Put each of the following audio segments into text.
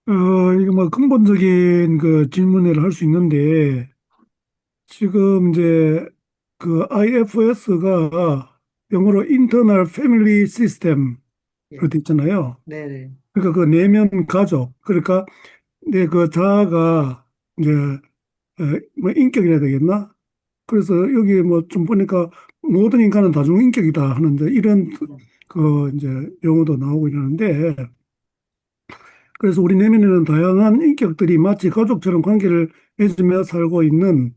이거 뭐 근본적인 그 질문을 할 수 있는데, 지금 이제 그 IFS가 영어로 Internal Family System으로 예, 돼 있잖아요. 네네. 그러니까 그 내면 가족, 그러니까 내 그 자아가 이제 뭐 인격이라 해야 되겠나? 그래서 여기 뭐 좀 보니까 모든 인간은 다중인격이다 하는데 이런 음, 그 이제 용어도 나오고 이러는데, 그래서 우리 내면에는 다양한 인격들이 마치 가족처럼 관계를 맺으며 살고 있는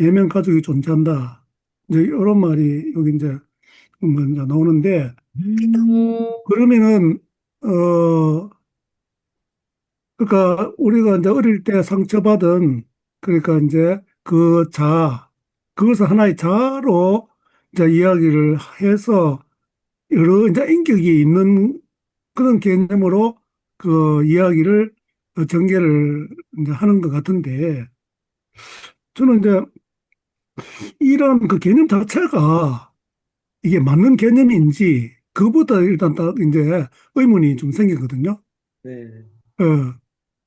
예명 가족이 존재한다. 이제 이런 말이 여기 이제 먼저 나오는데, 그러면은 그러니까 우리가 이제 어릴 때 상처받은, 그러니까 이제 그 그것을 하나의 자아로 이제 이야기를 해서 여러 이제 인격이 있는 그런 개념으로 그 이야기를 전개를 이제 하는 것 같은데, 저는 이제 이런 그 개념 자체가 이게 맞는 개념인지 그보다 일단 딱 이제 의문이 좀 생기거든요. 네. 어,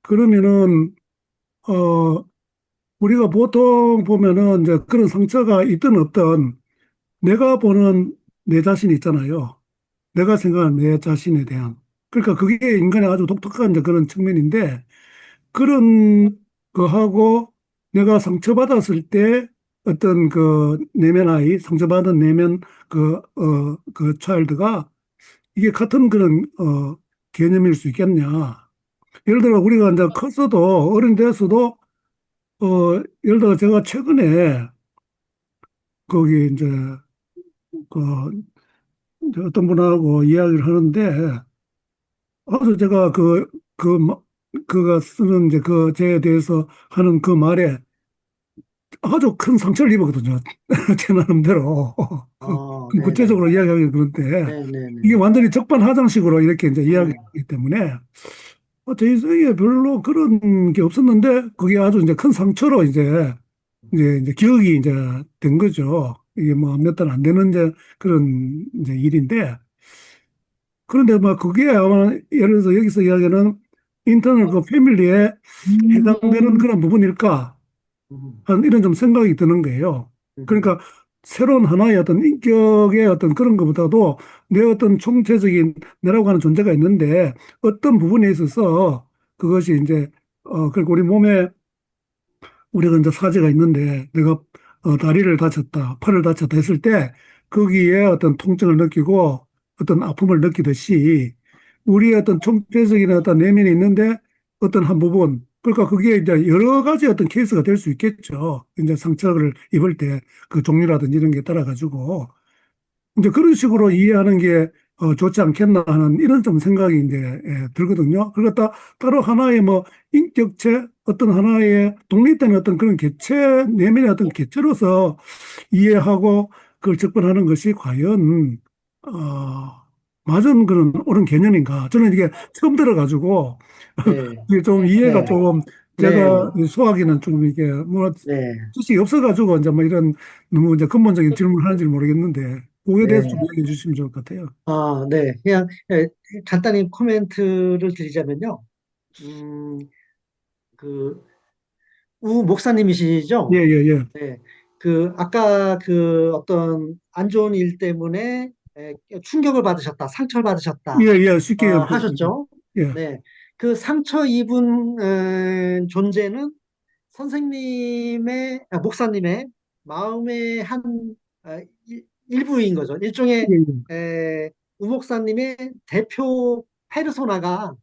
그러면은 어 우리가 보통 보면은 이제 그런 상처가 있든 없든 내가 보는 내 자신 있잖아요. 내가 생각하는 내 자신에 대한. 그러니까 그게 인간의 아주 독특한 이제 그런 측면인데, 그런 거하고 내가 상처받았을 때 어떤 그 내면 아이, 상처받은 내면 그 차일드가 이게 같은 그런 개념일 수 있겠냐. 예를 들어 우리가 이제 컸어도 어른 됐어도 예를 들어 제가 최근에 거기 그 이제 어떤 분하고 이야기를 하는데 아주 제가 그가 쓰는 이제 그 제에 대해서 하는 그 말에 아주 큰 상처를 입었거든요. 제 나름대로. 그 네네. 구체적으로 이야기하기 그런데 이게 네네네. 완전히 적반하장식으로 이렇게 이제 음, 이야기하기 때문에 저희 사이에 별로 그런 게 없었는데 그게 아주 이제 큰 상처로 이제 기억이 이제 된 거죠. 이게 뭐 몇 달 안 되는 이제 그런 이제 일인데 그런데 뭐 그게 아마 예를 들어서 여기서 이야기하는 인터널 그 패밀리에 해당되는 그런 부분일까 음, 하는 이런 좀 생각이 드는 거예요. 음, 그러니까 새로운 하나의 어떤 인격의 어떤 그런 것보다도 내 어떤 총체적인 내라고 하는 존재가 있는데 어떤 부분에 있어서 그것이 이제 그리고 우리 몸에 우리가 이제 사지가 있는데 내가 다리를 다쳤다, 팔을 다쳤다 했을 때 거기에 어떤 통증을 느끼고 어떤 아픔을 느끼듯이 우리의 어떤 총체적인 어떤 내면이 있는데 어떤 한 부분, 그러니까 그게 이제 여러 가지 어떤 케이스가 될 수 있겠죠. 이제 상처를 입을 때 그 종류라든지 이런 게 따라 가지고 이제 그런 식으로 이해하는 게 좋지 않겠나 하는 이런 좀 생각이 이제 들거든요. 그리고 따로 하나의 뭐 인격체 어떤 하나의 독립된 어떤 그런 개체 내면의 어떤 개체로서 이해하고 그걸 접근하는 것이 과연 맞은 그런 옳은 개념인가? 저는 이게 처음 들어가지고 네. 이게 좀 이해가 네. 조금 네. 제가 소화하기는 좀 이게 뭐 네. 지식이 없어가지고 이제 뭐 이런 너무 이제 근본적인 질문을 하는지 모르겠는데 그거에 대해서 좀 네. 이야기해 주시면 좋을 것 같아요. 네. 그냥 간단히 코멘트를 드리자면요. 음, 그, 우 예, 목사님이시죠? 예, 예. 네. 아까 어떤 안 좋은 일 때문에 충격을 받으셨다, 상처를 받으셨다, 예, 예, 쉽게 하셨죠? 예, 네. 그 상처 입은 존재는 목사님의 마음의 일부인 거죠. 일종의 예, 에, 우 목사님의 대표 페르소나가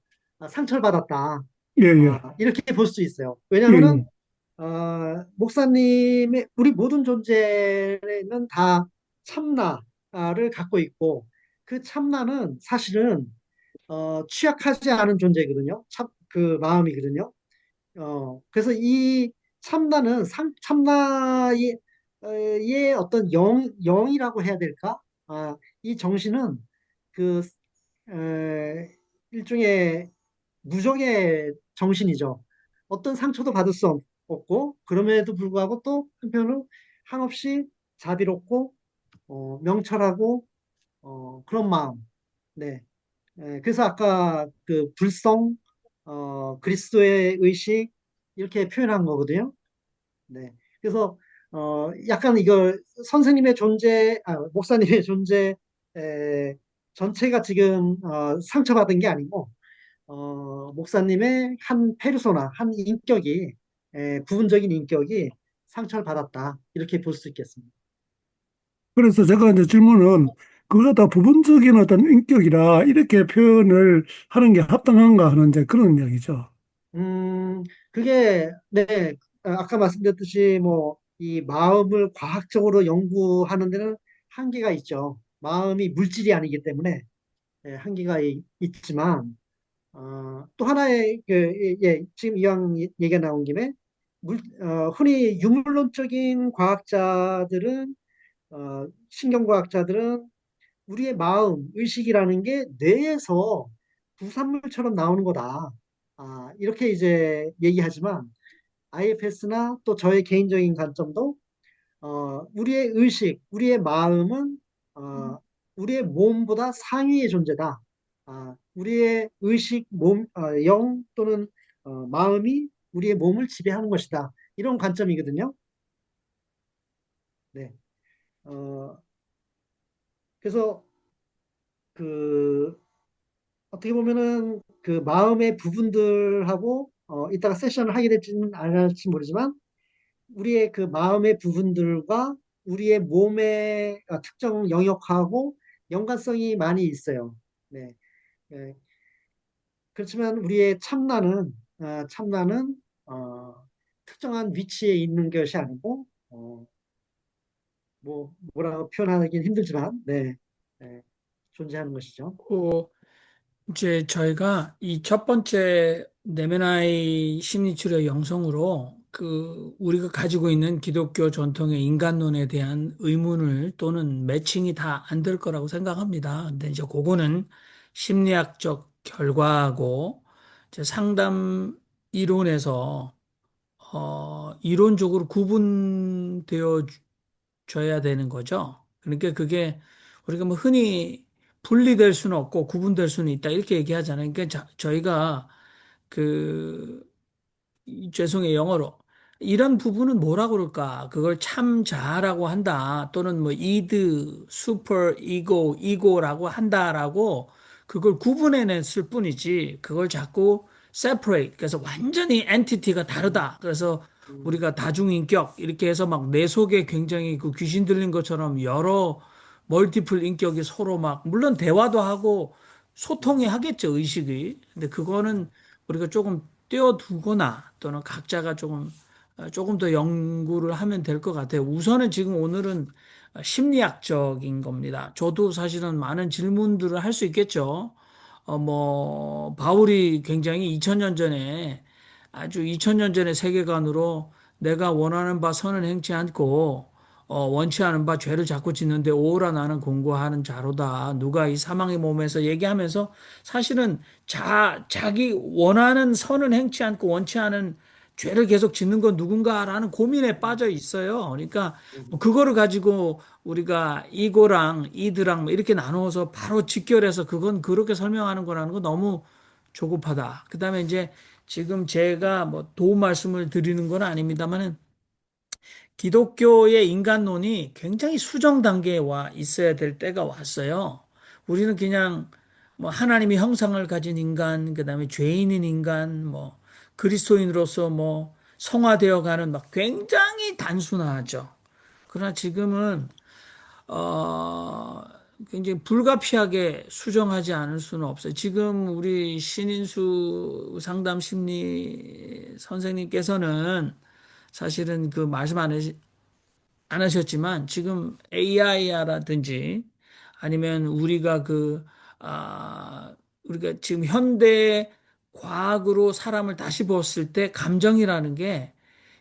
상처를 받았다. 예, 예, 이렇게 볼 수 있어요. 예, 왜냐하면은 예, 목사님의 우리 모든 존재는 다 참나를 갖고 있고 그 참나는 사실은 취약하지 않은 존재거든요. 그 마음이거든요. 그래서 이 참나는 참나의 어떤 영이라고 해야 될까? 이 정신은 그 일종의 무적의 정신이죠. 어떤 상처도 받을 수 없고 그럼에도 불구하고 또 한편으로 한없이 자비롭고 명철하고 그런 마음. 네. 그래서 아까 그 불성 그리스도의 의식 이렇게 표현한 거거든요. 네. 그래서 약간 이걸 선생님의 존재, 목사님의 존재 전체가 지금 상처받은 게 아니고 목사님의 한 페르소나, 한 인격이 부분적인 인격이 상처를 받았다 이렇게 볼 수 있겠습니다. 그래서 제가 이제 질문은 그거 다 부분적인 어떤 인격이라 이렇게 표현을 하는 게 합당한가 하는 이제 그런 이야기죠. 네, 아까 말씀드렸듯이 뭐 이 마음을 과학적으로 연구하는 데는 한계가 있죠. 마음이 물질이 아니기 때문에 한계가 있지만 또 하나의 지금 이왕 얘기가 나온 김에 흔히 유물론적인 과학자들은 신경과학자들은 우리의 마음, 의식이라는 게 뇌에서 부산물처럼 나오는 거다. 이렇게 이제 얘기하지만 IFS나 또 저의 개인적인 관점도 우리의 의식, 우리의 마음은 우리의 몸보다 상위의 존재다. 우리의 의식, 영 또는 마음이 우리의 몸을 지배하는 것이다. 이런 관점이거든요. 네. 어, 그래서 그 어떻게 보면은 그 마음의 부분들하고 이따가 세션을 하게 될지는 안 할지 모르지만 우리의 그 마음의 부분들과 우리의 몸의 특정 영역하고 연관성이 많이 있어요. 네. 예. 그렇지만 우리의 참나는 특정한 위치에 있는 것이 아니고 뭐라고 표현하기는 힘들지만 네, 존재하는 것이죠. 그 이제 저희가 이 첫 번째 내면의 심리치료 영성으로 그 우리가 가지고 있는 기독교 전통의 인간론에 대한 의문을 또는 매칭이 다 안 될 거라고 생각합니다. 근데 이제 그거는 심리학적 결과하고 이제 상담 이론에서 이론적으로 구분되어 줘야 되는 거죠. 그러니까 그게 우리가 뭐 흔히 분리될 수는 없고 구분될 수는 있다 이렇게 얘기하잖아요. 그러니까 저희가 그 죄송해요, 영어로. 이런 부분은 뭐라 그럴까? 그걸 참자라고 한다. 또는 뭐 이드, 슈퍼 이고, 이고라고 한다라고 그걸 구분해냈을 뿐이지. 그걸 자꾸 separate. 그래서 완전히 엔티티가 음, 다르다. 그래서 음, 우리가 다중인격 이렇게 해서 막 내 속에 굉장히 그 귀신 들린 것처럼 여러 멀티플 인격이 서로 막 물론 대화도 하고 소통이 음, 하겠죠, 의식이. 근데 음, 그거는 우리가 조금 떼어두거나 또는 각자가 조금 더 연구를 하면 될 것 같아요. 우선은 지금 오늘은 심리학적인 겁니다. 저도 사실은 많은 질문들을 할 수 있겠죠. 뭐 바울이 굉장히 2000년 전에 아주 2000년 전의 세계관으로 내가 원하는 바 선을 행치 않고 원치 않은 바 죄를 자꾸 짓는데 오라 나는 공고하는 자로다. 누가 이 사망의 몸에서 얘기하면서 사실은 자기 원하는 선은 행치 않고 원치 않은 죄를 계속 짓는 건 누군가라는 고민에 음, 빠져 있어요. 그러니까 뭐 음, 그거를 가지고 우리가 이고랑 이드랑 뭐 이렇게 나누어서 바로 직결해서 그건 그렇게 설명하는 거라는 거 너무 조급하다. 그다음에 이제 지금 제가 뭐 도움 말씀을 드리는 건 아닙니다만은 기독교의 인간론이 굉장히 수정 단계에 와 있어야 될 때가 왔어요. 우리는 그냥 뭐 하나님의 형상을 가진 인간, 그다음에 죄인인 인간, 뭐 그리스도인으로서 뭐 성화되어 가는 막 굉장히 단순하죠. 그러나 지금은 어 굉장히 불가피하게 수정하지 않을 수는 없어요. 지금 우리 신인수 상담 심리 선생님께서는 사실은 그 말씀 안 하셨지만 지금 AI라든지 아니면 우리가 지금 현대 과학으로 사람을 다시 보았을 때 감정이라는 게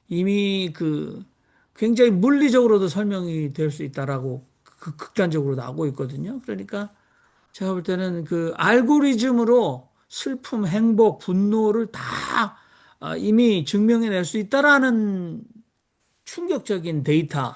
이미 그 굉장히 물리적으로도 설명이 될 수 있다라고 극단적으로 나오고 있거든요. 그러니까 제가 볼 때는 그 알고리즘으로 슬픔, 행복, 분노를 다 이미 증명해낼 수 있다라는 충격적인 데이터.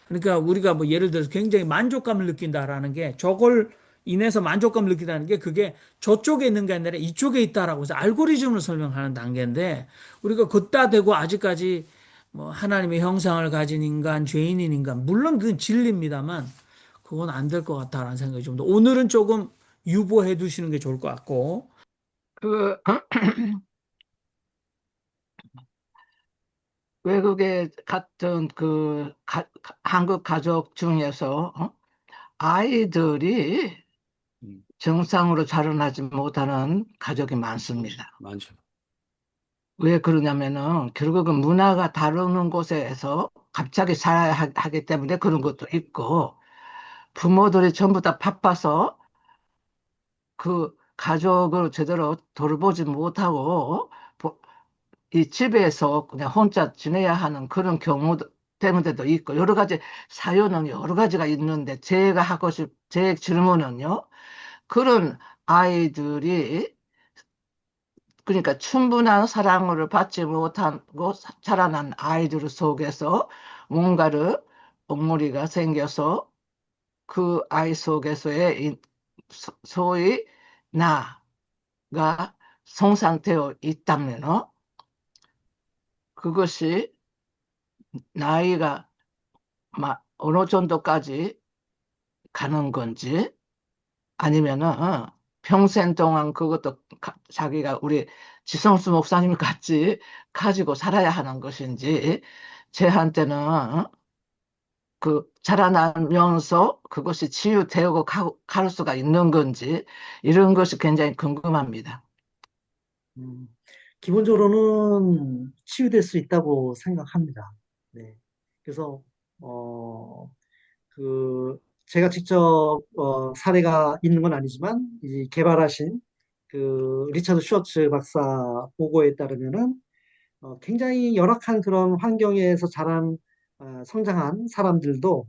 그러니까 우리가 뭐 예를 들어서 굉장히 만족감을 느낀다라는 게 저걸 인해서 만족감을 느끼다는 게 그게 저쪽에 있는 게 아니라 이쪽에 있다라고 해서 알고리즘을 설명하는 단계인데 우리가 걷다 대고 아직까지 뭐 하나님의 형상을 가진 인간, 죄인인 인간, 물론 그건 진리입니다만 그건 안 될 것 같다라는 생각이 좀 더 오늘은 조금 유보해 두시는 게 좋을 것 같고. 그 외국에 갔던 한국 가족 중에서 아이들이 음, 정상으로 자라나지 못하는 가족이 많습니다. 많죠. 왜 그러냐면은 결국은 문화가 다루는 곳에서 갑자기 살아야 하기 때문에 그런 것도 있고 부모들이 전부 다 바빠서 그 가족을 제대로 돌보지 못하고 이 집에서 그냥 혼자 지내야 하는 그런 경우 때문에도 있고 여러 가지 사유는 여러 가지가 있는데 제 질문은요. 그런 아이들이 그러니까 충분한 사랑을 받지 못하고 자라난 아이들 속에서 뭔가를 옹몰이가 생겨서 그 아이 속에서의 소위 나가 성장되어 있다면 그것이 나이가 어느 정도까지 가는 건지 아니면은 평생 동안 그것도 자기가 우리 지성수 목사님 같이 가지고 살아야 하는 것인지 제한테는 그 자라나면서 그것이 치유되고 갈 수가 있는 건지 이런 것이 굉장히 궁금합니다. 음, 기본적으로는 치유될 수 있다고 생각합니다. 네. 그래서, 어, 그, 제가 직접, 사례가 있는 건 아니지만, 이 개발하신 리처드 슈워츠 박사 보고에 따르면은, 굉장히 열악한 그런 환경에서 성장한 사람들도,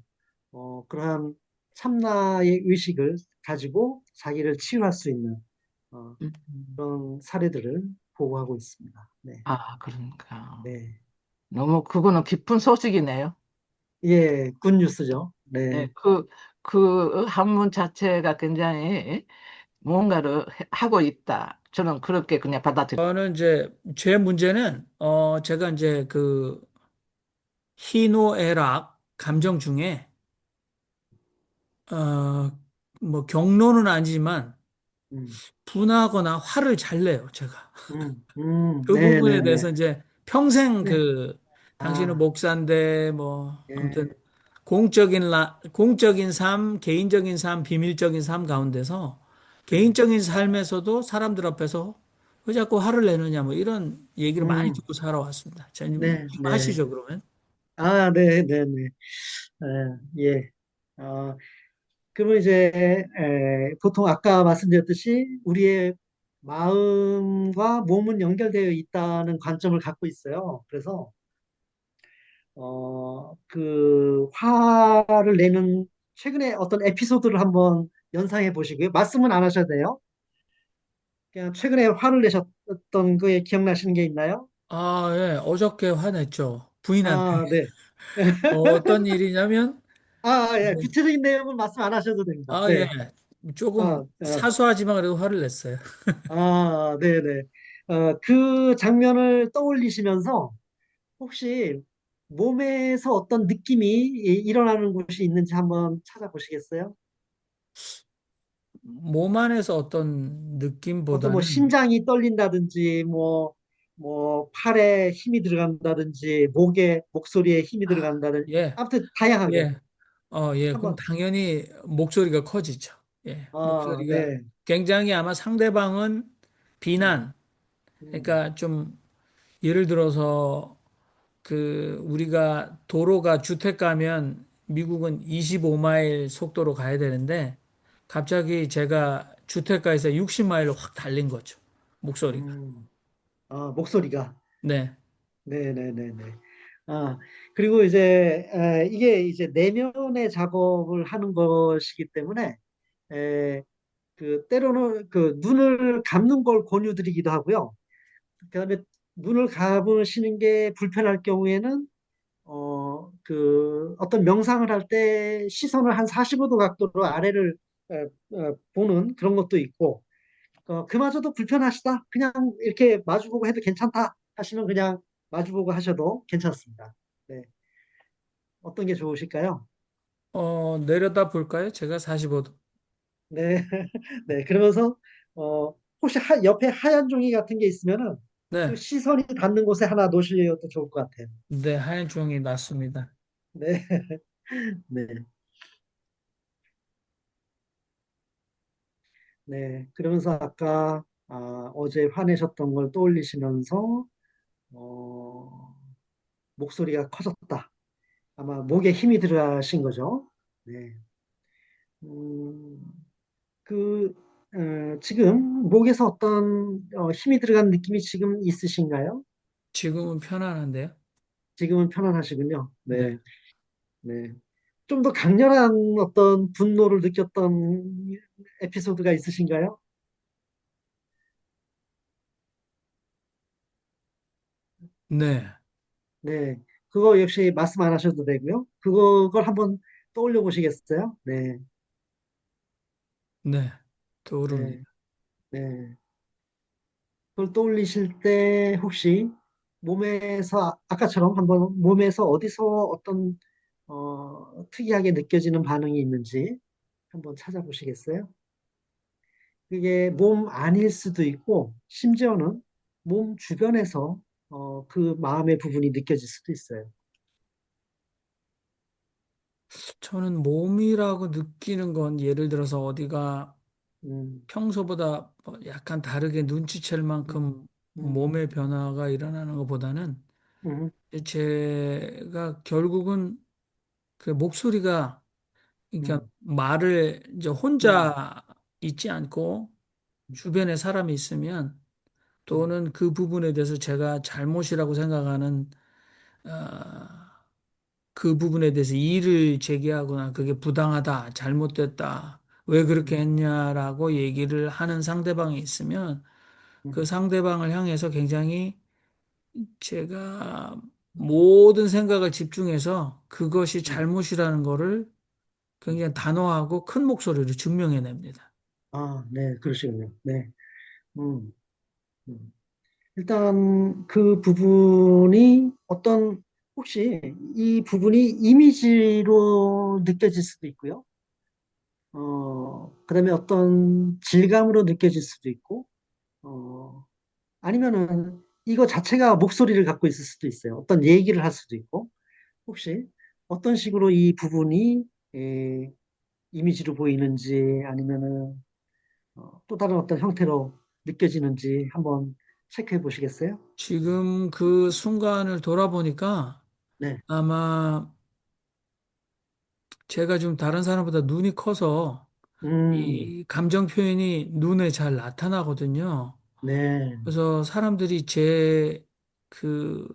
그러한 참나의 의식을 가지고 자기를 치유할 수 있는, 어, 음. 그런 사례들을 보고하고 있습니다. 네. 그러니까 네. 너무 그거는 기쁜 소식이네요. 예, 굿뉴스죠. 네, 네. 그 한문 자체가 굉장히 뭔가를 하고 있다. 저는 그렇게 그냥 받아들여요. 저는 이제 제 문제는 제가 이제 그 희노애락 감정 중에 어 뭐 경로는 아니지만 음, 분하거나 화를 잘 내요, 제가. 그 네, 부분에 네, 네. 대해서 이제 평생 네. 당신은 아, 목사인데 뭐 아무튼 예. 공적인 삶, 개인적인 삶, 비밀적인 삶 가운데서 음, 개인적인 삶에서도 사람들 앞에서 왜 자꾸 화를 내느냐 뭐 이런 얘기를 많이 음, 듣고 살아왔습니다. 자, 좀 네, 네. 하시죠, 그러면. 아, 네, 네, 네. 예. 그러면 이제, 보통 아까 말씀드렸듯이 우리의 마음과 몸은 연결되어 있다는 관점을 갖고 있어요. 그래서, 화를 내는 최근에 어떤 에피소드를 한번 연상해 보시고요. 말씀은 안 하셔도 돼요. 그냥 최근에 화를 내셨던 거에 기억나시는 게 있나요? 아, 예, 어저께 화냈죠. 부인한테. 아, 네. 어떤 일이냐면, 예. 구체적인 내용은 말씀 안 하셔도 됩니다. 예, 네. 조금 아, 사소하지만 그래도 화를 냈어요. 네네. 그 장면을 떠올리시면서 혹시 몸에서 어떤 느낌이 일어나는 곳이 있는지 한번 찾아보시겠어요? 몸 안에서 어떤 어떤 뭐 느낌보다는, 심장이 떨린다든지, 뭐 팔에 힘이 들어간다든지, 목소리에 힘이 들어간다든지, 예, 아무튼 다양하게 예, 그럼 한번, 당연히 목소리가 커지죠. 예, 목소리가 네. 굉장히 아마 상대방은 음, 비난, 음, 그러니까 좀 예를 들어서 우리가 도로가 주택 가면 미국은 25마일 속도로 가야 되는데 갑자기 제가 주택가에서 60마일로 확 달린 거죠. 목소리가. 음. 목소리가. 네. 네네네네. 아, 그리고 이제, 이게 이제 내면의 작업을 하는 것이기 때문에, 에, 때로는 눈을 감는 걸 권유드리기도 하고요. 그다음에 눈을 감으시는 게 불편할 경우에는, 어떤 명상을 할 때 시선을 한 45도 각도로 아래를 보는 그런 것도 있고, 그마저도 불편하시다. 그냥 이렇게 마주보고 해도 괜찮다 하시면 그냥 마주보고 하셔도 괜찮습니다. 네. 어떤 게 좋으실까요? 내려다 볼까요? 제가 45도. 네. 네. 그러면서, 어, 혹시 옆에 하얀 종이 같은 게 있으면은 그 네. 시선이 닿는 곳에 하나 놓으셔도 좋을 것 같아요. 네, 하얀 종이 났습니다. 네. 네. 네. 그러면서 아까, 어제 화내셨던 걸 떠올리시면서, 어, 목소리가 커졌다. 아마 목에 힘이 들어가신 거죠. 네. 음, 그, 지금 목에서 어떤 힘이 들어간 느낌이 지금 있으신가요? 지금은 편안한데요? 지금은 편안하시군요. 네. 네, 네. 좀 더 강렬한 어떤 분노를 느꼈던 에피소드가 있으신가요? 네. 네. 그거 역시 말씀 안 하셔도 되고요. 그걸 한번 떠올려 보시겠어요? 네, 네. 네, 떠오릅니다. 네. 그걸 떠올리실 때 혹시 몸에서 아까처럼 한번 몸에서 어디서 어떤 특이하게 느껴지는 반응이 있는지 한번 찾아보시겠어요? 그게 몸 안일 수도 있고 심지어는 몸 주변에서 그 마음의 부분이 느껴질 수도 있어요. 저는 몸이라고 느끼는 건 예를 들어서 어디가 음, 평소보다 뭐 약간 다르게 눈치챌 음, 만큼 음, 몸의 변화가 일어나는 것보다는 음, 제가 결국은 그 목소리가 그러니까 음, 말을 이제 음, 혼자 있지 않고 주변에 사람이 있으면 음, 또는 그 부분에 대해서 제가 잘못이라고 생각하는 어, 그 부분에 대해서 이의를 제기하거나 그게 부당하다, 잘못됐다, 왜 그렇게 음, 했냐라고 얘기를 하는 상대방이 있으면 그 음, 상대방을 향해서 굉장히 제가 모든 생각을 집중해서 그것이 음. 잘못이라는 거를 굉장히 단호하고 큰 목소리로 증명해냅니다. 네, 그러시군요. 네. 음, 음. 일단 그 부분이 혹시 이 부분이 이미지로 느껴질 수도 있고요. 그다음에 어떤 질감으로 느껴질 수도 있고, 어, 아니면은 이거 자체가 목소리를 갖고 있을 수도 있어요. 어떤 얘기를 할 수도 있고, 혹시 어떤 식으로 이 부분이 에, 이미지로 보이는지 아니면은 또 다른 어떤 형태로 느껴지는지 한번 체크해 보시겠어요? 지금 그 순간을 돌아보니까 네. 아마 제가 좀 다른 사람보다 눈이 커서 음, 이 감정 표현이 눈에 잘 나타나거든요. 네. 그래서 사람들이 제 그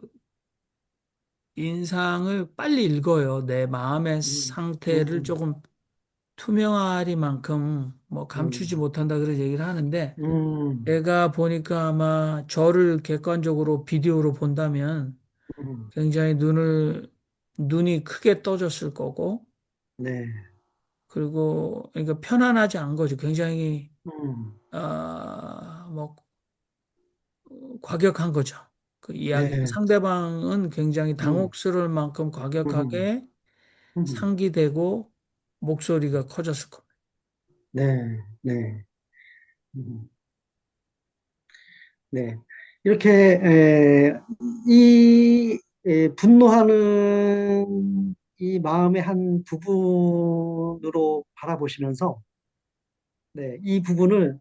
인상을 빨리 읽어요. 내 마음의 음, 상태를 음, 조금 투명하리만큼 뭐 감추지 음, 못한다 그런 얘기를 하는데 음, 제가 보니까 아마 저를 객관적으로 비디오로 본다면 음, 굉장히 눈이 크게 떠졌을 거고 네. 그리고 그러니까 편안하지 않은 거죠. 굉장히 음, 뭐 과격한 거죠. 그 이야기 네. 상대방은 굉장히 음, 당혹스러울 만큼 음, 과격하게 음, 상기되고 목소리가 커졌을 겁니다. 네. 네. 음, 네. 이렇게, 분노하는 이 마음의 한 부분으로 바라보시면서, 네, 이 부분을,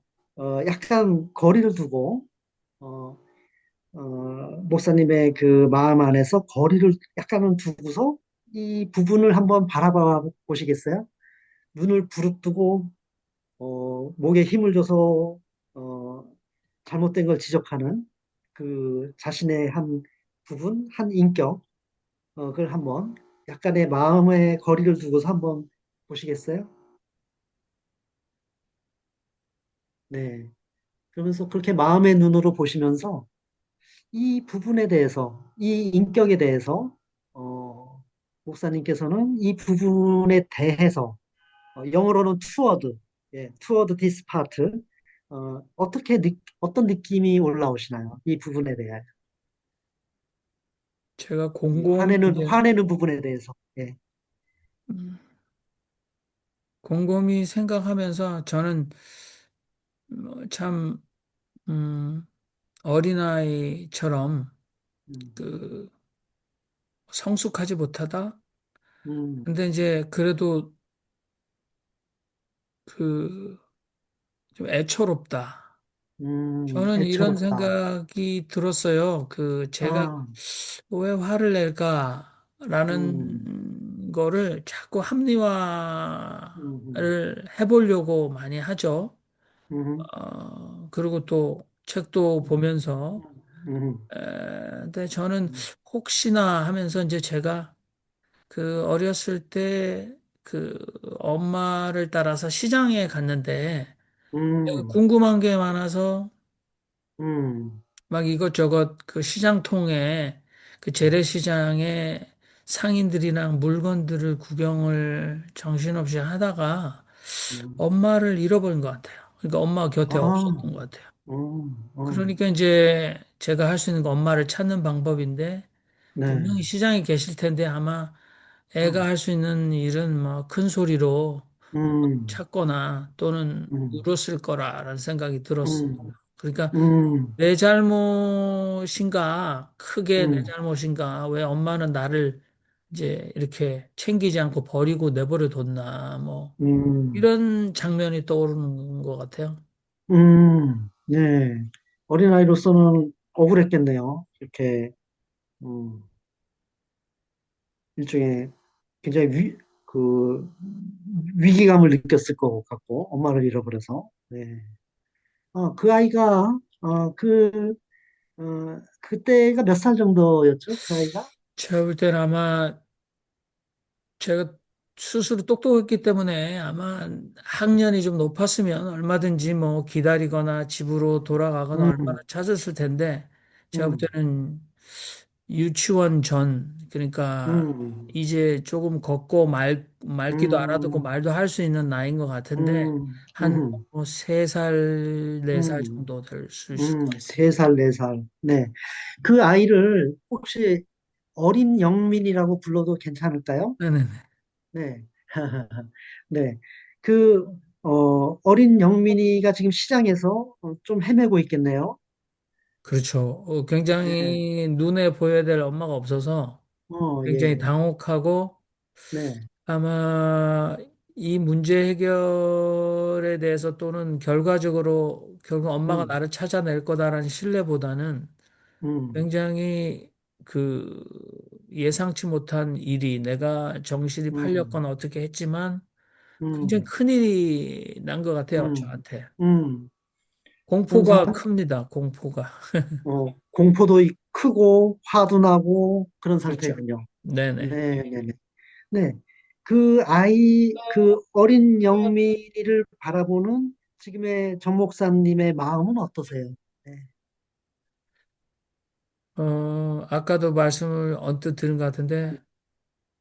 약간 거리를 두고, 어, 목사님의 그 마음 안에서 거리를 약간은 두고서 이 부분을 한번 바라봐 보시겠어요? 눈을 부릅뜨고, 목에 힘을 줘서, 어, 잘못된 걸 지적하는 그 자신의 한 부분, 한 인격, 그걸 한번 약간의 마음의 거리를 두고서 한번 보시겠어요? 네. 그러면서 그렇게 마음의 눈으로 보시면서 이 부분에 대해서, 이 인격에 대해서, 목사님께서는 이 부분에 대해서, 영어로는 toward, 예, toward this part, 어떤 느낌이 올라오시나요? 이 부분에 대하여. 제가 이 곰곰이 이제 화내는 부분에 대해서. 예. 음, 곰곰이 생각하면서 저는 참 음, 어린아이처럼 음, 그 성숙하지 못하다. 음, 근데 이제 그래도 그 좀 애처롭다. 저는 이런 애처롭다. 생각이 들었어요. 그 제가 아, 왜 화를 음, 낼까라는 거를 자꾸 음, 합리화를 해보려고 많이 하죠. 음, 그리고 또 책도 음, 보면서 음, 근데 저는 음, 혹시나 하면서 이제 제가 그 어렸을 때 그 엄마를 따라서 시장에 갔는데 음, 궁금한 게 많아서 음, 막 이것저것 그 시장통에 그 재래시장에 상인들이랑 물건들을 구경을 정신없이 하다가 음. 엄마를 잃어버린 것 같아요. 그러니까 엄마가 곁에 아, 없었던 것 같아요. 음, 음, 그러니까 이제 제가 할 수 있는 건 엄마를 찾는 방법인데 네, 분명히 시장에 계실 텐데 아마 애가 음, 할 수 있는 일은 뭐 큰 소리로 음, 찾거나 또는 음, 울었을 거라라는 생각이 들었습니다. 음, 그러니까 음, 내 잘못인가, 크게 내 음, 잘못인가, 왜 엄마는 나를 이제 이렇게 챙기지 않고 버리고 내버려 뒀나, 뭐, 음, 이런 장면이 떠오르는 것 같아요. 네. 어린아이로서는 억울했겠네요. 이렇게, 음, 일종의 굉장히 위기감을 느꼈을 것 같고, 엄마를 잃어버려서. 네. 그 아이가, 그때가 몇 살 정도였죠? 그 아이가? 제가 볼 때는 아마 제가 스스로 똑똑했기 때문에 아마 학년이 좀 높았으면 얼마든지 뭐 기다리거나 집으로 돌아가거나 얼마나 음, 찾았을 텐데 제가 볼 음, 때는 유치원 전 그러니까 음, 이제 조금 걷고 말귀도 알아듣고 음, 말도 할 수 있는 나이인 것 같은데 음, 한 음, 3살, 4살 음, 정도 될 수 있을 것 같아요. 3살, 4살. 네. 그 아이를 혹시 어린 영민이라고 불러도 괜찮을까요? 네네네. 네. 네. 그, 어린 영민이가 지금 시장에서 좀 헤매고 있겠네요. 그렇죠. 네. 굉장히 눈에 보여야 될 엄마가 없어서 굉장히 예. 당혹하고 네. 아마 이 문제 해결에 대해서 또는 결과적으로 결국 엄마가 음, 나를 찾아낼 거다라는 신뢰보다는 음, 굉장히 그 예상치 못한 일이 내가 정신이 음, 팔렸거나 어떻게 했지만 굉장히 음, 큰일이 난 것 같아요, 음, 저한테. 음. 그런 공포가 상황, 큽니다, 공포가. 공포도 크고, 화도 나고, 그런 그렇죠. 상태군요. 네네. 네, 네, 네. 네. 그 어린 영미를 바라보는 지금의 정 목사님의 마음은 어떠세요? 네. 아까도 말씀을 언뜻 드린 것 같은데,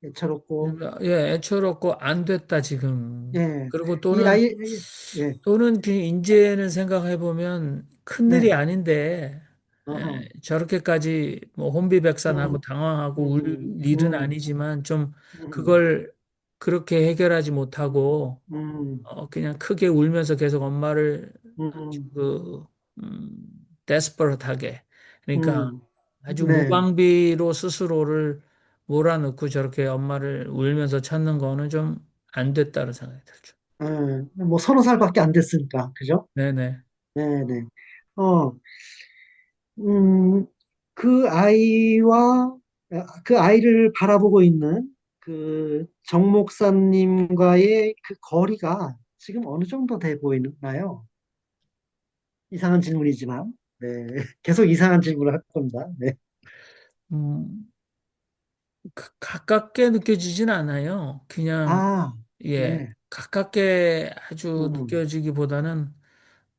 애처롭고, 예, 애처롭고 안 됐다, 지금. 예. 그리고 이 아이, 예. 또는 그 이제는 생각해 보면 큰일이 네. 아닌데, 어허. 저렇게까지 뭐 혼비백산하고 음, 당황하고 울 음, 일은 음, 아니지만 좀 음, 그걸 그렇게 해결하지 못하고 음, 그냥 크게 울면서 계속 엄마를 아주 음, 데스퍼릇하게 그러니까 아주 네. 무방비로 스스로를 몰아넣고 저렇게 엄마를 울면서 찾는 거는 좀 안 됐다는 생각이 들죠. 뭐 30살밖에 안 됐으니까, 그죠? 네네. 네네. 어, 음, 그 아이와, 그 아이를 바라보고 있는 그 정 목사님과의 그 거리가 지금 어느 정도 돼 보이나요? 이상한 질문이지만, 네. 계속 이상한 질문을 할 겁니다. 네. 음, 가깝게 느껴지진 않아요. 그냥 아, 예, 네. 가깝게 아주 음, 느껴지기보다는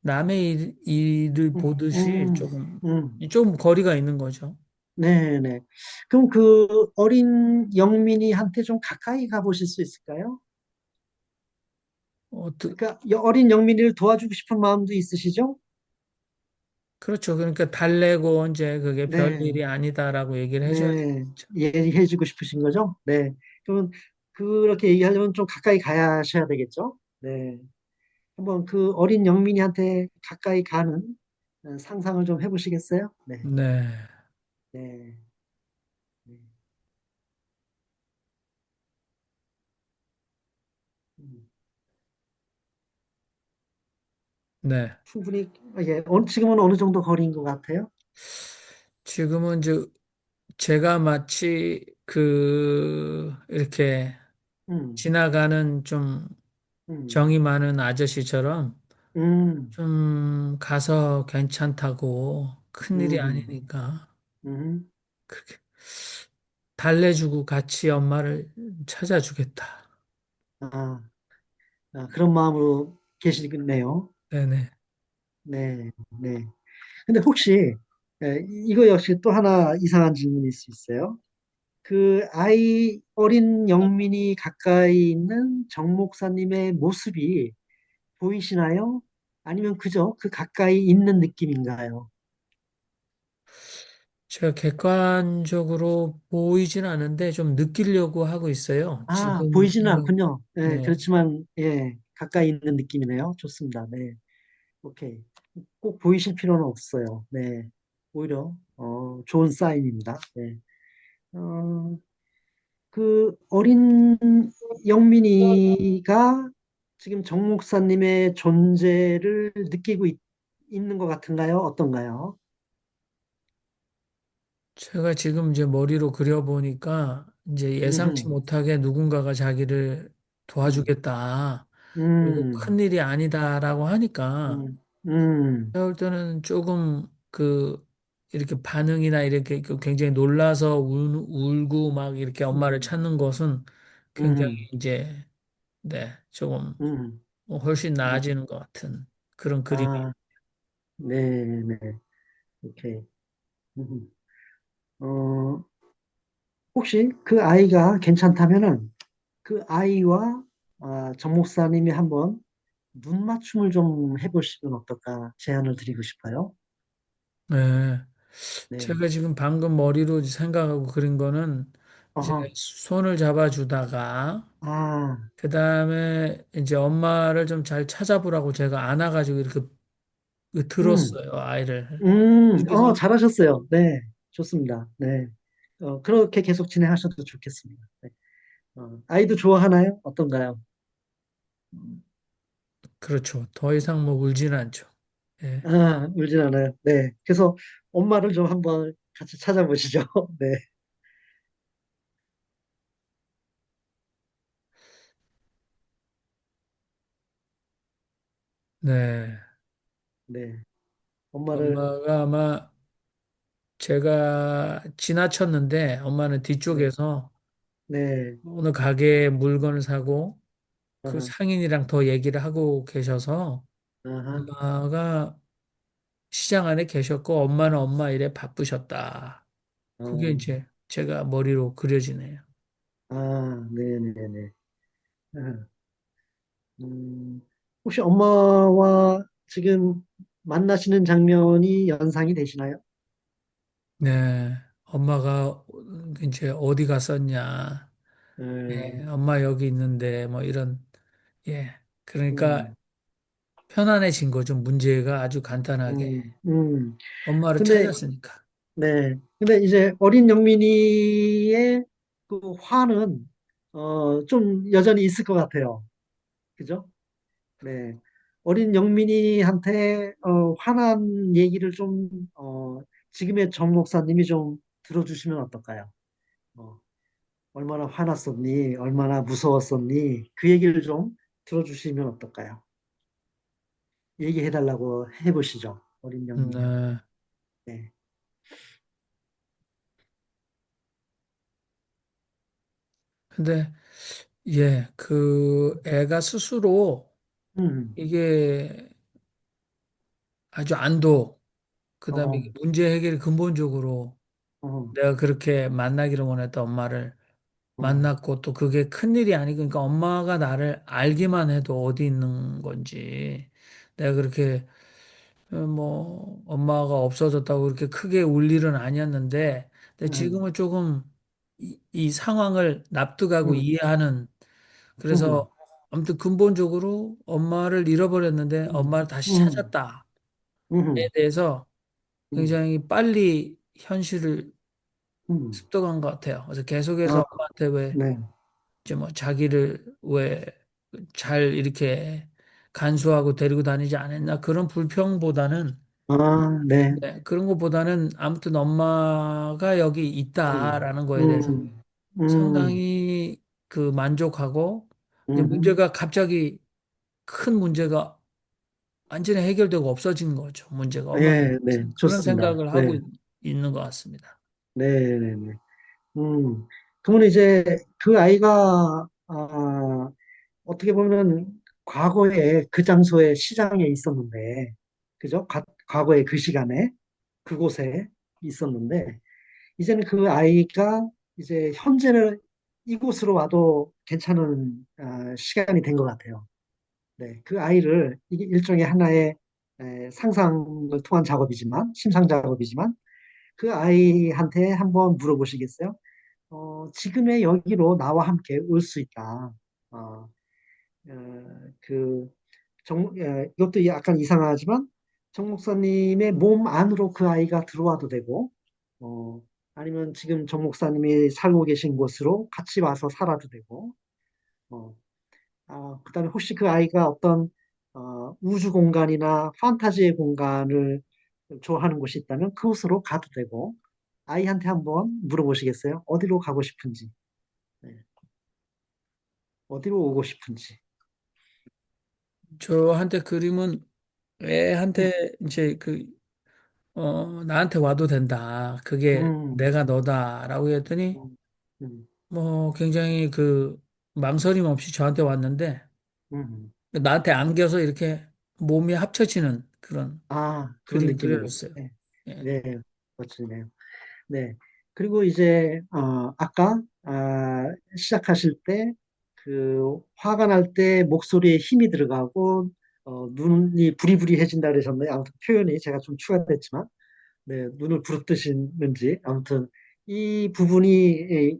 남의 일을 음, 보듯이 음, 조금 음. 좀 거리가 있는 거죠. 네네. 그럼 그 어린 영민이한테 좀 가까이 가보실 수 있을까요? 그러니까 어린 영민이를 도와주고 싶은 마음도 있으시죠? 그렇죠. 그러니까 달래고 이제 그게 네, 별일이 아니다라고 얘기를 해줘야 네, 되겠죠. 얘기해주고 싶으신 거죠? 네. 그러면 그렇게 얘기하려면 좀 가까이 가셔야 되겠죠? 네. 한번 그 어린 영민이한테 가까이 가는 상상을 좀 해보시겠어요? 네, 네, 네, 네. 음, 네. 충분히, 예, 지금은 어느 정도 거리인 것 같아요? 지금은 이제 제가 마치 이렇게 음, 지나가는 좀 음, 정이 많은 아저씨처럼 음, 좀 가서 괜찮다고 큰일이 음, 아니니까 음. 그렇게 달래주고 같이 엄마를 찾아주겠다. 아, 그런 마음으로 계시겠네요. 네네. 네, 네. 근데 혹시, 이거 역시 또 하나 이상한 질문일 수 있어요. 그 어린 영민이 가까이 있는 정 목사님의 모습이 보이시나요? 아니면 그저 그 가까이 있는 느낌인가요? 제가 객관적으로 보이진 않은데 좀 느끼려고 하고 있어요. 아, 지금 보이지는 생각, 않군요. 네, 네. 그렇지만, 예, 가까이 있는 느낌이네요. 좋습니다. 네, 오케이. 꼭 보이실 필요는 없어요. 네, 오히려, 좋은 사인입니다. 네. 어, 그 어린 영민이가 지금 정 목사님의 존재를 느끼고 있는 것 같은가요? 어떤가요? 제가 지금 이제 머리로 그려보니까 이제 예상치 음, 못하게 누군가가 자기를 음, 도와주겠다. 그리고 음, 큰일이 아니다라고 하니까 음, 음, 제가 볼 때는 조금 이렇게 반응이나 이렇게 굉장히 놀라서 울고 막 이렇게 엄마를 음, 찾는 것은 굉장히 음, 이제 네, 조금 음, 훨씬 음. 나아지는 것 같은 그런 그림이. 아, 네, 네, 오케이. 음. 어, 혹시 그 아이가 괜찮다면은 그 아이와 정 목사님이 한번 눈 맞춤을 좀 해보시면 어떨까 제안을 드리고 싶어요. 네. 네. 제가 지금 방금 머리로 생각하고 그린 거는 이제 어허. 손을 잡아주다가 아, 그 다음에 이제 엄마를 좀 잘 찾아보라고 제가 안아가지고 이렇게 음, 들었어요, 아이를. 그래서 잘하셨어요. 네, 좋습니다. 네. 그렇게 계속 진행하셔도 좋겠습니다. 네. 아이도 좋아하나요? 어떤가요? 그렇죠. 더 이상 뭐 울지는 않죠. 예. 울진 않아요. 네. 그래서 엄마를 좀 한번 같이 찾아보시죠. 네, 네. 네. 엄마를, 엄마가 아마 제가 지나쳤는데 엄마는 네, 뒤쪽에서 네. 어느 가게에 물건을 사고 그 아하, 상인이랑 더 얘기를 하고 계셔서 아하, 엄마가 시장 안에 계셨고 엄마는 엄마 일에 바쁘셨다. 그게 어, 이제 제가 머리로 그려지네요. 네네네. 음, 혹시 엄마와 지금 만나시는 장면이 연상이 되시나요? 네. 엄마가 이제 어디 갔었냐. 예. 음, 엄마 여기 있는데 뭐 이런 예. 그러니까 음, 편안해진 거죠. 문제가 아주 간단하게 음, 음. 엄마를 근데, 찾았으니까. 네. 근데 이제 어린 영민이의 그 화는, 좀 여전히 있을 것 같아요. 그죠? 네. 어린 영민이한테, 화난 얘기를 좀, 지금의 정 목사님이 좀 들어주시면 어떨까요? 어, 얼마나 화났었니? 얼마나 무서웠었니? 그 얘기를 좀 들어주시면 어떨까요? 얘기해달라고 해보시죠. 어린 영민이한테. 네. 네. 근데 예, 그 애가 스스로 음, 이게 아주 안도, 그다음에 어, 이게 문제 해결이 근본적으로 어, 내가 그렇게 만나기를 원했던 엄마를 음, 만났고 또 그게 큰일이 아니고 그러니까 엄마가 나를 알기만 해도 어디 있는 건지 내가 그렇게 뭐 엄마가 없어졌다고 그렇게 크게 울 일은 아니었는데 근데 음, 지금은 조금 이 상황을 납득하고 음, 이해하는 음, 그래서 아무튼 근본적으로 엄마를 잃어버렸는데 음, 엄마를 다시 음, 찾았다에 음, 대해서 음, 굉장히 빨리 현실을 음. 습득한 것 같아요. 그래서 계속해서 아, 엄마한테 왜 네. 이제 뭐 자기를 왜 잘 이렇게 간수하고 데리고 다니지 않았나 그런 불평보다는 아, 네. 네, 그런 것보다는 아무튼 엄마가 여기 음, 있다라는 거에 대해서 음, 음, 상당히 그 만족하고 이제 음. 문제가 갑자기 큰 문제가 완전히 해결되고 없어진 거죠. 문제가 엄마가 예, 네. 그런 좋습니다. 생각을 하고 네. 있는 것 같습니다. 네, 네, 네. 그러면 이제 그 아이가, 어떻게 보면은 과거에 그 장소에 시장에 있었는데, 그죠? 과거에 그 시간에 그곳에 있었는데, 이제는 그 아이가 이제 현재는 이곳으로 와도 괜찮은 시간이 된 것 같아요. 네, 그 아이를 이게 일종의 하나의 상상을 통한 작업이지만, 심상 작업이지만, 그 아이한테 한번 물어보시겠어요? 지금의 여기로 나와 함께 올 수 있다. 어, 그 이것도 약간 이상하지만 정 목사님의 몸 안으로 그 아이가 들어와도 되고, 어, 아니면 지금 정 목사님이 살고 계신 곳으로 같이 와서 살아도 되고, 어, 그다음에 혹시 그 아이가 어떤 우주 공간이나 판타지의 공간을 좋아하는 곳이 있다면 그곳으로 가도 되고, 아이한테 한번 물어보시겠어요? 어디로 가고 싶은지, 네, 어디로 오고 싶은지. 저한테 그림은 애한테 이제 나한테 와도 된다. 그게 음, 내가 너다라고 했더니 음, 음, 뭐 굉장히 그 망설임 없이 저한테 왔는데 음. 나한테 안겨서 이렇게 몸이 합쳐지는 그런 그런 그림 느낌으로. 그려줬어요. 네, 예. 네, 멋지네요. 네. 그리고 이제, 아까, 시작하실 때, 그, 화가 날 때 목소리에 힘이 들어가고, 눈이 부리부리해진다 그러셨나요? 아무튼 표현이 제가 좀 추가됐지만, 네, 눈을 부릅뜨시는지, 아무튼, 이 부분이,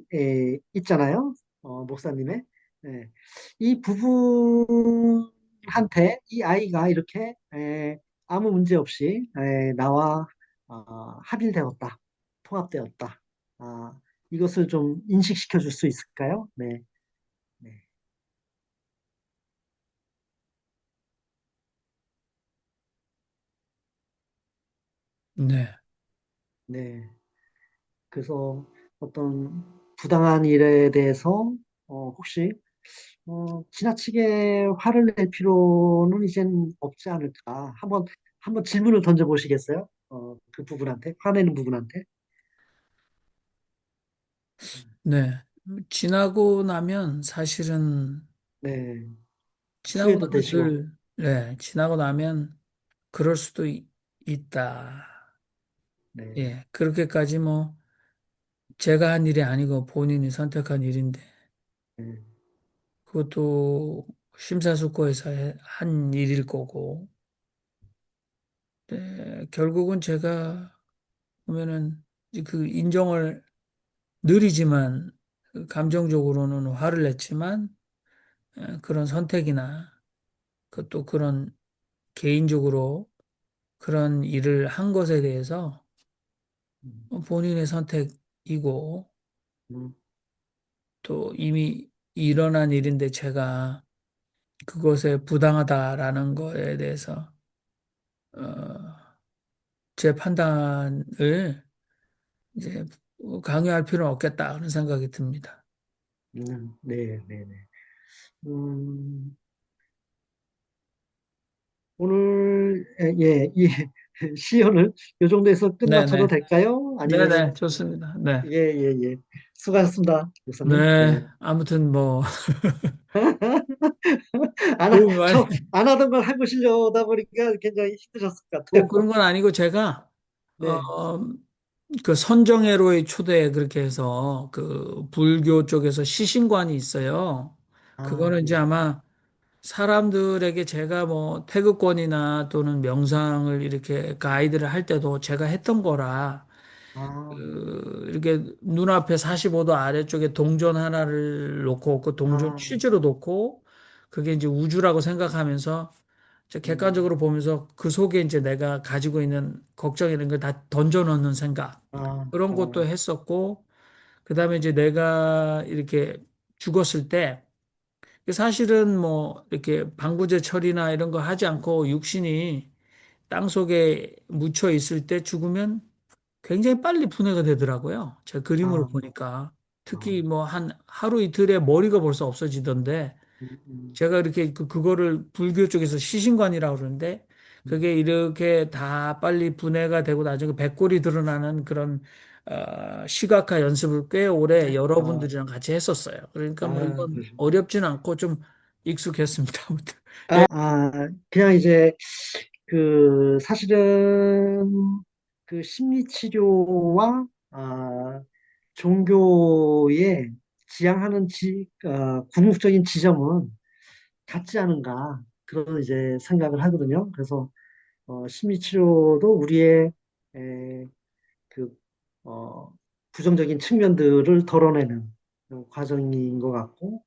있잖아요. 목사님의. 네. 이 부분한테 이 아이가 이렇게, 아무 문제 없이, 나와, 합일되었다. 통합되었다. 이것을 좀 인식시켜 줄 수 있을까요? 네, 네, 네. 네. 그래서 어떤 부당한 일에 대해서 혹시 지나치게 화를 낼 필요는 이젠 없지 않을까. 한번 질문을 던져보시겠어요? 그 부분한테, 화내는 부분한테. 네. 지나고 나면 사실은 네, 지나고 후회도 나면 되시고. 네. 지나고 나면 그럴 수도 있다. 네, 예. 그렇게까지 뭐 제가 한 일이 아니고 본인이 선택한 일인데 네, 그것도 심사숙고해서 한 일일 거고 네. 결국은 제가 보면은 그 인정을 느리지만 그 감정적으로는 화를 냈지만 그런 선택이나 그 또 그런 개인적으로 그런 일을 한 것에 대해서 음, 본인의 선택이고 음, 또 이미 일어난 일인데 제가 그것에 부당하다라는 거에 대해서 제 판단을 이제 강요할 필요는 없겠다 그런 생각이 듭니다. 네, 네, 네. 음, 오늘, 예, 이 시연을 요 정도에서 끝마쳐도 네네. 될까요? 네네. 아니면은, 좋습니다. 네. 예, 예, 예. 수고하셨습니다, 목사님. 네. 네. 아무튼 뭐 도움이 많이 안 하던 걸 해보시려다 보니까 굉장히 힘드셨을 것 꼭 같아요. 그런 건 아니고 제가 네. 어 그 선정회로의 초대 그렇게 해서 그 불교 쪽에서 시신관이 있어요. 아, 그거는 이제 네. 아마 사람들에게 제가 뭐 태극권이나 또는 명상을 이렇게 가이드를 할 때도 제가 했던 거라 아, 이렇게 눈앞에 45도 아래쪽에 동전 하나를 놓고 그 동전 아, 취지로 놓고 그게 이제 우주라고 생각하면서 이제 객관적으로 음, 보면서 그 속에 이제 내가 가지고 있는 걱정 이런 걸 다 던져 넣는 생각 아, 그런 것도 했었고 그다음에 이제 내가 이렇게 죽었을 때 사실은 뭐 이렇게 방부제 처리나 이런 거 하지 않고 육신이 땅 속에 묻혀 있을 때 죽으면 굉장히 빨리 분해가 되더라고요. 제가 그림으로 아, 보니까. 아, 특히 뭐 한 하루 이틀에 머리가 벌써 없어지던데 음, 음, 제가 이렇게 그거를 불교 쪽에서 시신관이라고 그러는데 음. 그게 이렇게 다 빨리 분해가 되고 나중에 백골이 드러나는 그런 시각화 연습을 꽤 오래 아, 여러분들이랑 같이 했었어요. 그러니까 뭐 아, 이건 그러시구나. 어렵진 않고 좀 익숙했습니다. 아무튼. 그냥 이제 사실은 심리 치료와 종교의 지향하는 궁극적인 지점은 같지 않은가 그런 이제 생각을 하거든요. 그래서 심리 치료도 우리의 에, 그 어, 부정적인 측면들을 덜어내는 과정인 것 같고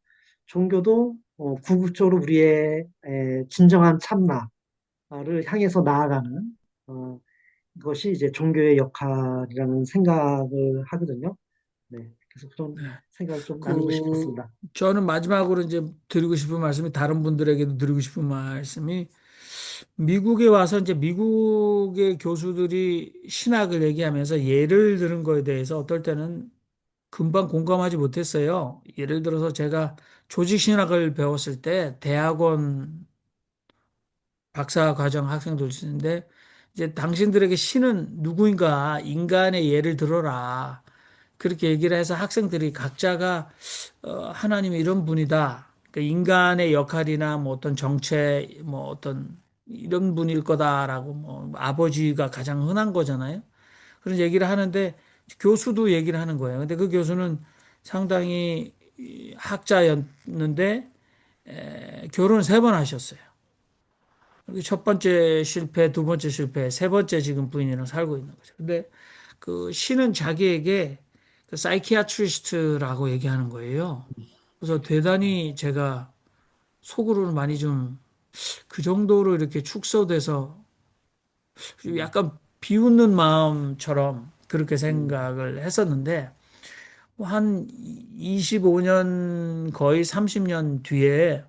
종교도 궁극적으로 우리의 진정한 참나를 향해서 나아가는 어, 것이 이제 종교의 역할이라는 생각을 하거든요. 네, 그래서 그런 생각을 좀 나누고 그 싶었습니다. 저는 마지막으로 이제 드리고 싶은 말씀이 다른 분들에게도 드리고 싶은 말씀이 미국에 와서 이제 미국의 교수들이 신학을 얘기하면서 예를 들은 거에 대해서 어떨 때는 금방 공감하지 못했어요. 예를 들어서 제가 조직신학을 배웠을 때 대학원 박사 과정 학생들 있는데 이제 당신들에게 신은 누구인가 인간의 예를 들어라. 그렇게 얘기를 해서 학생들이 각자가 하나님이 이런 분이다. 그 인간의 역할이나 뭐 어떤 정체, 뭐 어떤 이런 분일 거다라고 뭐 아버지가 가장 흔한 거잖아요. 그런 얘기를 하는데 교수도 얘기를 하는 거예요. 근데 그 교수는 상당히 학자였는데 결혼을 3번 하셨어요. 첫 번째 실패, 두 번째 실패, 세 번째 지금 부인이랑 살고 있는 거죠. 근데 그 신은 자기에게 그 사이키아트리스트라고 얘기하는 거예요. 그래서 대단히 제가 속으로는 많이 좀 그 정도로 이렇게 축소돼서 음, 약간 비웃는 마음처럼 그렇게 음, 생각을 했었는데 한 25년 거의 30년 뒤에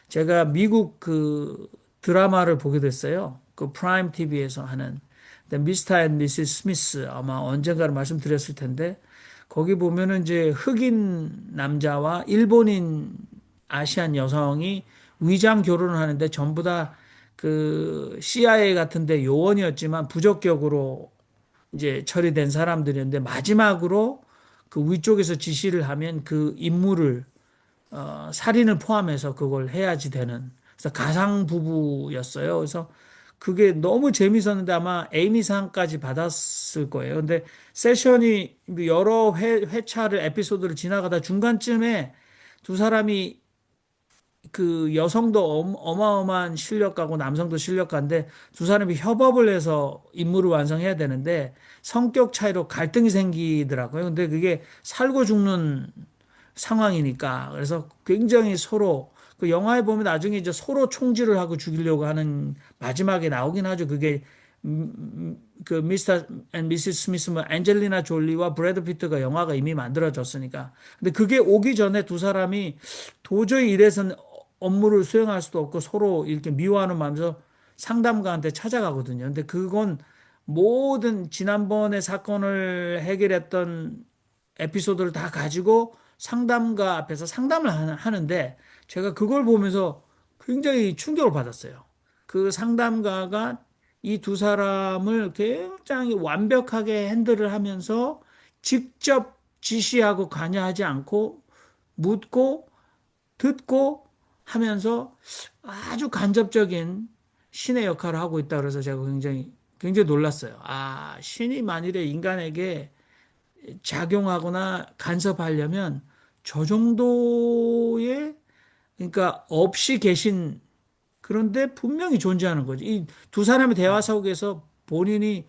제가 미국 그 드라마를 보게 됐어요. 그 프라임 TV에서 하는 미스터 앤 미시스 스미스 아마 언젠가는 말씀드렸을 텐데 거기 보면은 이제 흑인 남자와 일본인 아시안 여성이 위장 결혼을 하는데 전부 다 그 CIA 같은데 요원이었지만 부적격으로 이제 처리된 사람들이었는데 마지막으로 그 위쪽에서 지시를 하면 그 임무를 살인을 포함해서 그걸 해야지 되는 그래서 가상 부부였어요. 그래서 그게 너무 재밌었는데 아마 에이미상까지 받았을 거예요. 근데 세션이 여러 회차를 에피소드를 지나가다 중간쯤에 두 사람이 그 여성도 어마어마한 실력가고 남성도 실력가인데 두 사람이 협업을 해서 임무를 완성해야 되는데 성격 차이로 갈등이 생기더라고요. 근데 그게 살고 죽는 상황이니까 그래서 굉장히 서로 그 영화에 보면 나중에 이제 서로 총질을 하고 죽이려고 하는 마지막에 나오긴 하죠. 그게 그 미스터 앤 미시스 스미스 뭐 앤젤리나 졸리와 브래드 피트가 영화가 이미 만들어졌으니까. 근데 그게 오기 전에 두 사람이 도저히 이래선 업무를 수행할 수도 없고 서로 이렇게 미워하는 마음에서 상담가한테 찾아가거든요. 근데 그건 모든 지난번에 사건을 해결했던 에피소드를 다 가지고 상담가 앞에서 상담을 하는데 제가 그걸 보면서 굉장히 충격을 받았어요. 그 상담가가 이 두 사람을 굉장히 완벽하게 핸들을 하면서 직접 지시하고 관여하지 않고 묻고 듣고 하면서 아주 간접적인 신의 역할을 하고 있다 그래서 제가 굉장히 굉장히 놀랐어요. 아, 신이 만일에 인간에게 작용하거나 간섭하려면 저 정도의, 그러니까 없이 계신, 그런데 분명히 존재하는 거지. 이 두 사람의 대화 속에서 본인이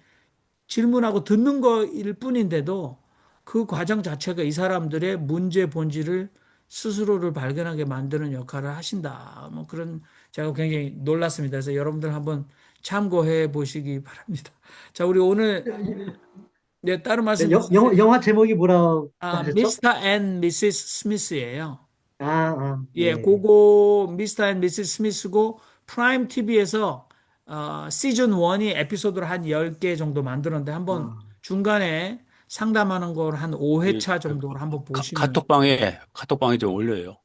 질문하고 듣는 거일 뿐인데도 그 과정 자체가 이 사람들의 문제 본질을 스스로를 발견하게 만드는 역할을 하신다. 뭐 그런, 제가 굉장히 놀랐습니다. 그래서 여러분들 한번 참고해 보시기 바랍니다. 자, 우리 오늘, 네, 다른 말씀 있으세요? 영화 제목이 뭐라고 아, 하셨죠? 미스터 앤 미시스 스미스예요. 예, 예. 그거 미스터 앤 미시스 스미스고 프라임 TV에서 시즌 1이 에피소드를 한 10개 정도 만들었는데 한번 아, 중간에 상담하는 걸 한 이 5회차 정도로 한번 보시면, 카톡방에 좀 올려요.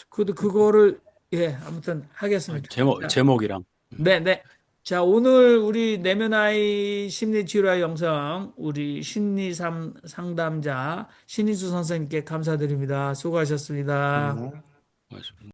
그거를, 예, 아무튼 하겠습니다. 자, 제목이랑. 네, 네. 자, 오늘 우리 내면아이 심리치료의 영상, 우리 상담자 신희수 선생님께 감사드립니다. 수고하셨습니다. 아. 맞습니다.